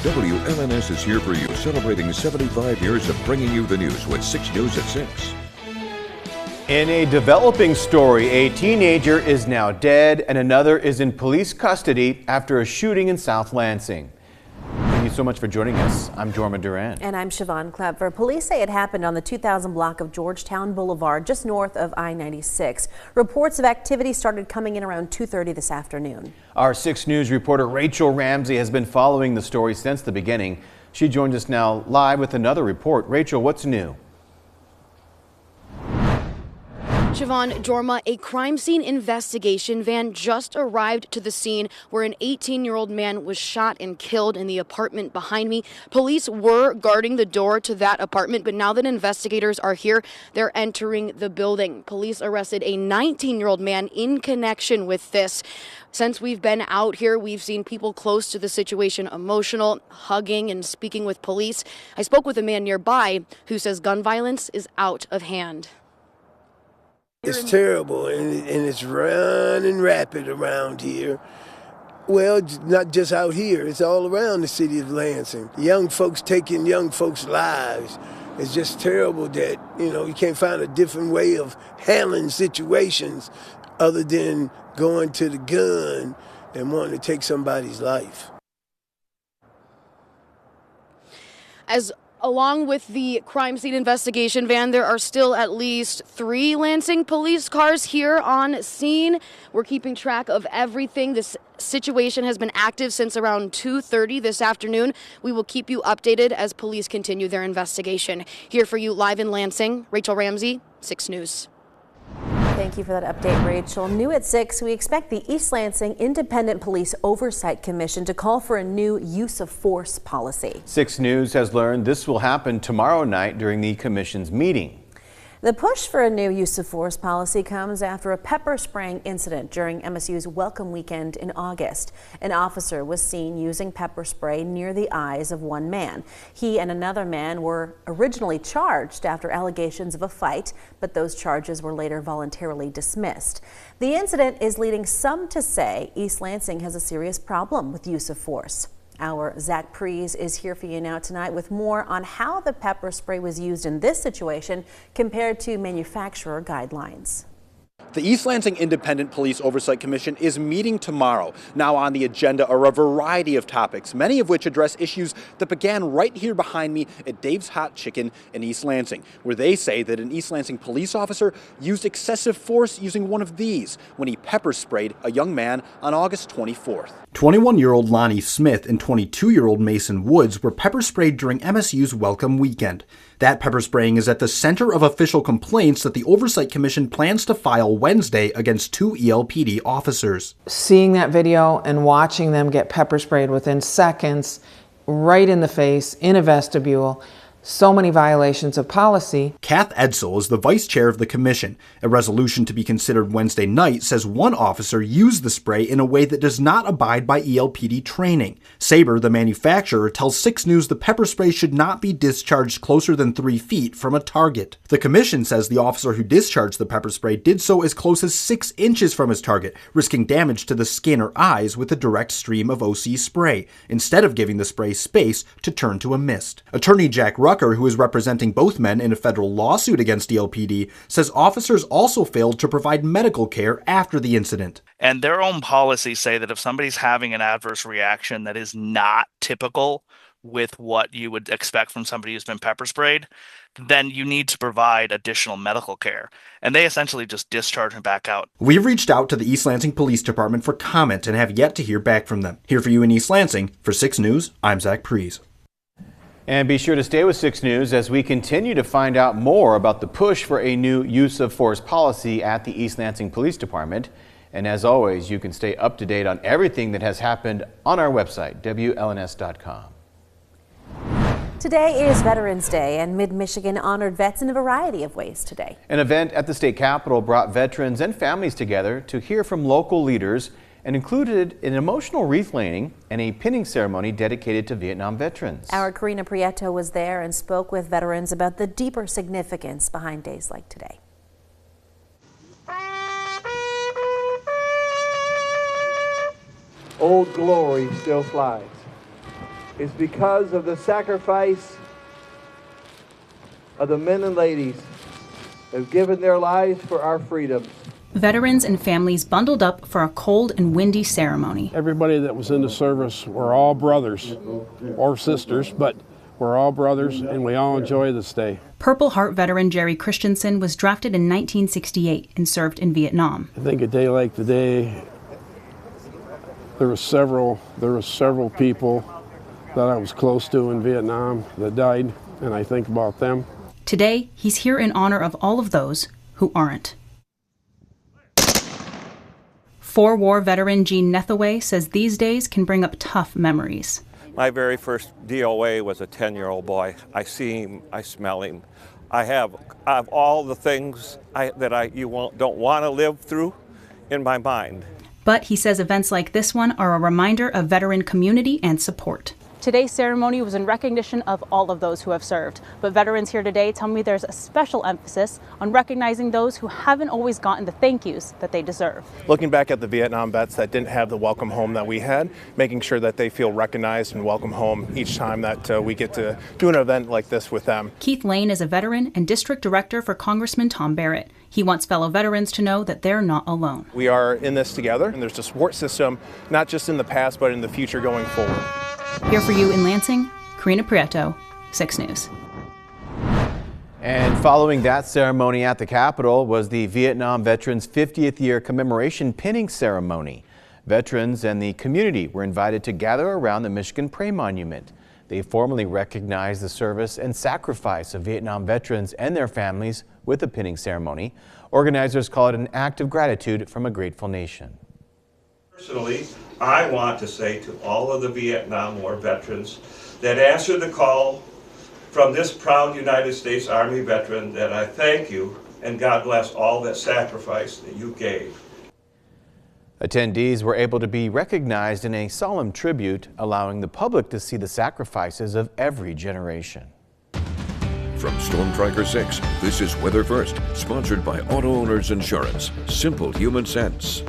WLNS is here for you, celebrating 75 years of bringing you the news with 6 News at 6. In a developing story, a teenager is now dead and another is in police custody after a shooting in South Lansing. Thank you so much for joining us. I'm Jorma Duran. And I'm Siobhan Klepfer. Police say it happened on the 2000 block of Georgetown Boulevard, just north of I-96. Reports of activity started coming in around 2:30 this afternoon. Our 6 News reporter Rachel Ramsey has been following the story since the beginning. She joins us now live with another report. Rachel, what's new? Siobhan, Jorma, a crime scene investigation van just arrived to the scene where an 18-year-old man was shot and killed in the apartment behind me. Police were guarding the door to that apartment, but now that investigators are here, they're entering the building. Police arrested a 19-year-old man in connection with this. Since we've been out here, we've seen people close to the situation emotional, hugging and speaking with police. I spoke with a man nearby who says gun violence is out of hand. It's terrible, and it's running rapid around here. Well, not just out here, it's all around the city of Lansing. Young folks taking young folks' lives. It's just terrible that, you can't find a different way of handling situations other than going to the gun and wanting to take somebody's life. Along with the crime scene investigation van, there are still at least 3 Lansing police cars here on scene. We're keeping track of everything. This situation has been active since around 2:30 this afternoon. We will keep you updated as police continue their investigation. Here for you live in Lansing, Rachel Ramsey, 6 News. Thank you for that update, Rachel. New at 6, we expect the East Lansing Independent Police Oversight Commission to call for a new use of force policy. 6 News has learned this will happen tomorrow night during the commission's meeting. The push for a new use of force policy comes after a pepper spraying incident during MSU's Welcome Weekend in August. An officer was seen using pepper spray near the eyes of one man. He and another man were originally charged after allegations of a fight, but those charges were later voluntarily dismissed. The incident is leading some to say East Lansing has a serious problem with use of force. Our Zach Prees is here for you now tonight with more on how the pepper spray was used in this situation compared to manufacturer guidelines. The East Lansing Independent Police Oversight Commission is meeting tomorrow. Now on the agenda are a variety of topics, many of which address issues that began right here behind me at Dave's Hot Chicken in East Lansing, where they say that an East Lansing police officer used excessive force using one of these when he pepper sprayed a young man on August 24th. 21-year-old Lonnie Smith and 22-year-old Mason Woods were pepper sprayed during MSU's Welcome Weekend. That pepper spraying is at the center of official complaints that the Oversight Commission plans to file Wednesday against 2 ELPD officers. Seeing that video and watching them get pepper sprayed within seconds, right in the face, in a vestibule, so many violations of policy. Kath Edsel is the vice chair of the commission. A resolution to be considered Wednesday night says one officer used the spray in a way that does not abide by ELPD training. Sabre, the manufacturer, tells 6 News the pepper spray should not be discharged closer than 3 feet from a target. The commission says the officer who discharged the pepper spray did so as close as 6 inches from his target, risking damage to the skin or eyes with a direct stream of OC spray, instead of giving the spray space to turn to a mist. Attorney Jack Rucker, who is representing both men in a federal lawsuit against ELPD, says officers also failed to provide medical care after the incident. And their own policies say that if somebody's having an adverse reaction that is not typical with what you would expect from somebody who's been pepper sprayed, then you need to provide additional medical care. And they essentially just discharge him back out. We've reached out to the East Lansing Police Department for comment and have yet to hear back from them. Here for you in East Lansing, for 6 News, I'm Zach Prees. And be sure to stay with 6 News as we continue to find out more about the push for a new use of force policy at the East Lansing Police Department. And as always, you can stay up to date on everything that has happened on our website, WLNS.com. Today is Veterans Day, and Mid-Michigan honored vets in a variety of ways today. An event at the state capitol brought veterans and families together to hear from local leaders and included an emotional wreath laying and a pinning ceremony dedicated to Vietnam veterans. Our Karina Prieto was there and spoke with veterans about the deeper significance behind days like today. Old Glory still flies. is because of the sacrifice of the men and ladies who have given their lives for our freedoms. Veterans and families bundled up for a cold and windy ceremony. Everybody that was in the service were all brothers or sisters, but we're all brothers and we all enjoy this day. Purple Heart veteran Jerry Christensen was drafted in 1968 and served in Vietnam. I think a day like today, there were several people that I was close to in Vietnam that died, and I think about them. Today, he's here in honor of all of those who aren't. War veteran Gene Nethaway says these days can bring up tough memories. My very first DOA was a 10-year-old boy. I see him, I smell him. I have all the things you don't want to live through in my mind. But he says events like this one are a reminder of veteran community and support. Today's ceremony was in recognition of all of those who have served. But veterans here today tell me there's a special emphasis on recognizing those who haven't always gotten the thank yous that they deserve. Looking back at the Vietnam vets that didn't have the welcome home that we had, making sure that they feel recognized and welcome home each time that we get to do an event like this with them. Keith Lane is a veteran and district director for Congressman Tom Barrett. He wants fellow veterans to know that they're not alone. We are in this together, and there's a support system, not just in the past, but in the future going forward. Here for you in Lansing, Karina Prieto, 6 News. And following that ceremony at the Capitol was the Vietnam Veterans 50th year commemoration pinning ceremony. Veterans and the community were invited to gather around the Michigan Prey Monument. They formally recognized the service and sacrifice of Vietnam veterans and their families with the pinning ceremony. Organizers call it an act of gratitude from a grateful nation. Personally, I want to say to all of the Vietnam War veterans that answered the call from this proud United States Army veteran that I thank you and God bless all that sacrifice that you gave. Attendees were able to be recognized in a solemn tribute, allowing the public to see the sacrifices of every generation. From Storm Tracker 6, this is Weather First, sponsored by Auto Owners Insurance. Simple human sense.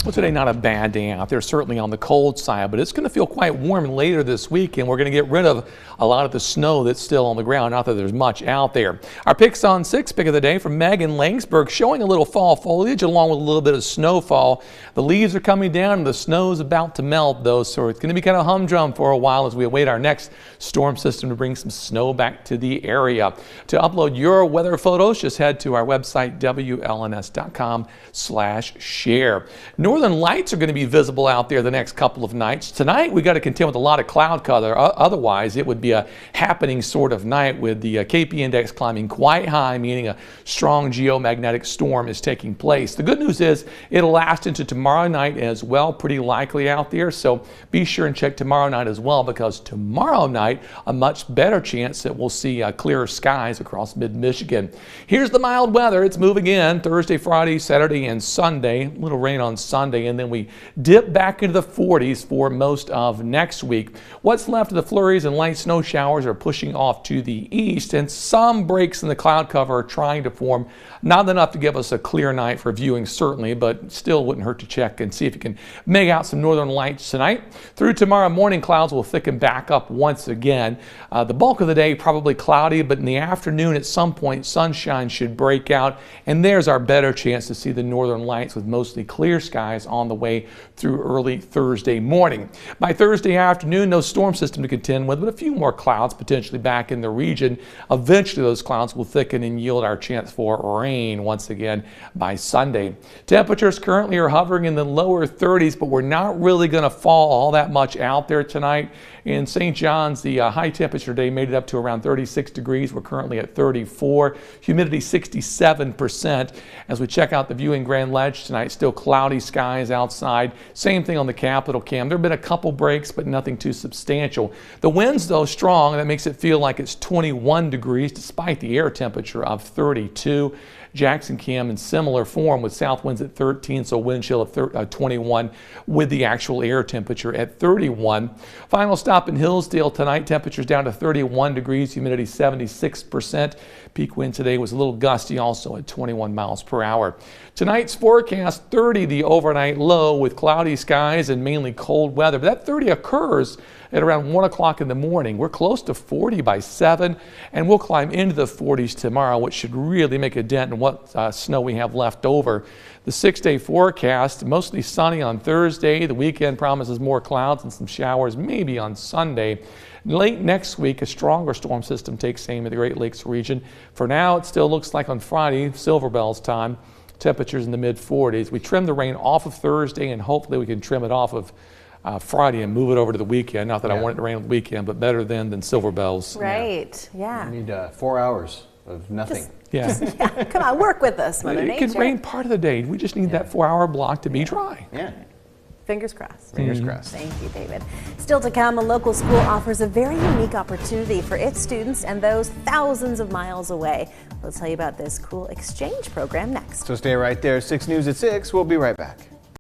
Well, today not a bad day out there, certainly on the cold side, but it's going to feel quite warm later this week, and we're going to get rid of a lot of the snow that's still on the ground, not that there's much out there. Our Picks on 6 pick of the day from Megan Langsberg, showing a little fall foliage along with a little bit of snowfall. The leaves are coming down and the snow's about to melt, though, so it's going to be kind of humdrum for a while as we await our next storm system to bring some snow back to the area. To upload your weather photos, just head to our website, WLNS.com/share. Northern lights are going to be visible out there the next couple of nights. Tonight, we got to contend with a lot of cloud cover. Otherwise, it would be a happening sort of night with the KP index climbing quite high, meaning a strong geomagnetic storm is taking place. The good news is it'll last into tomorrow night as well, pretty likely out there. So be sure and check tomorrow night as well, because tomorrow night, a much better chance that we'll see clearer skies across mid-Michigan. Here's the mild weather. It's moving in Thursday, Friday, Saturday, and Sunday. A little rain on Sunday, and then we dip back into the 40s for most of next week. What's left of the flurries and light snow showers are pushing off to the east, and some breaks in the cloud cover are trying to form. Not enough to give us a clear night for viewing, certainly, but still wouldn't hurt to check and see if you can make out some northern lights tonight. Through tomorrow morning, clouds will thicken back up once again. The bulk of the day probably cloudy, but in the afternoon at some point, sunshine should break out, and there's our better chance to see the northern lights with mostly clear skies on the way through early Thursday morning. By Thursday afternoon, no storm system to contend with, but a few more clouds potentially back in the region. Eventually, those clouds will thicken and yield our chance for rain once again by Sunday. Temperatures currently are hovering in the lower 30s, but we're not really going to fall all that much out there tonight. In St. John's, the high temperature day made it up to around 36 degrees. We're currently at 34. Humidity 67%. As we check out the view in Grand Ledge tonight, still cloudy skies outside. Same thing on the Capitol Cam. There have been a couple breaks, but nothing too substantial. The wind's, though, strong. That makes it feel like it's 21 degrees despite the air temperature of 32. Jackson Cam in similar form with south winds at 13, so wind chill of 21 with the actual air temperature at 31. Final stop in Hillsdale tonight, temperatures down to 31 degrees, humidity 76%. Peak wind today was a little gusty, also at 21 miles per hour. Tonight's forecast, 30 the overnight low with cloudy skies and mainly cold weather, but that 30 occurs at around 1 o'clock in the morning. We're close to 40 by 7, and we'll climb into the 40s tomorrow, which should really make a dent in what snow we have left over. The 6-day forecast, mostly sunny on Thursday. The weekend promises more clouds and some showers, maybe on Sunday. Late next week, a stronger storm system takes aim at the Great Lakes region. For now, it still looks like on Friday, Silver Bells time, temperatures in the mid-40s. We trim the rain off of Thursday, and hopefully we can trim it off of Friday and move it over to the weekend. Not that I want it to rain on the weekend, but better than Silver Bells. Right, yeah. We need 4 hours of nothing. Come on, work with us, Mother Nature. It could rain part of the day. We just need that 4-hour block to be dry. Yeah. Fingers crossed. Fingers crossed. Thank you, David. Still to come, a local school offers a very unique opportunity for its students and those thousands of miles away. We'll tell you about this cool exchange program next. So stay right there. 6 News at 6. We'll be right back.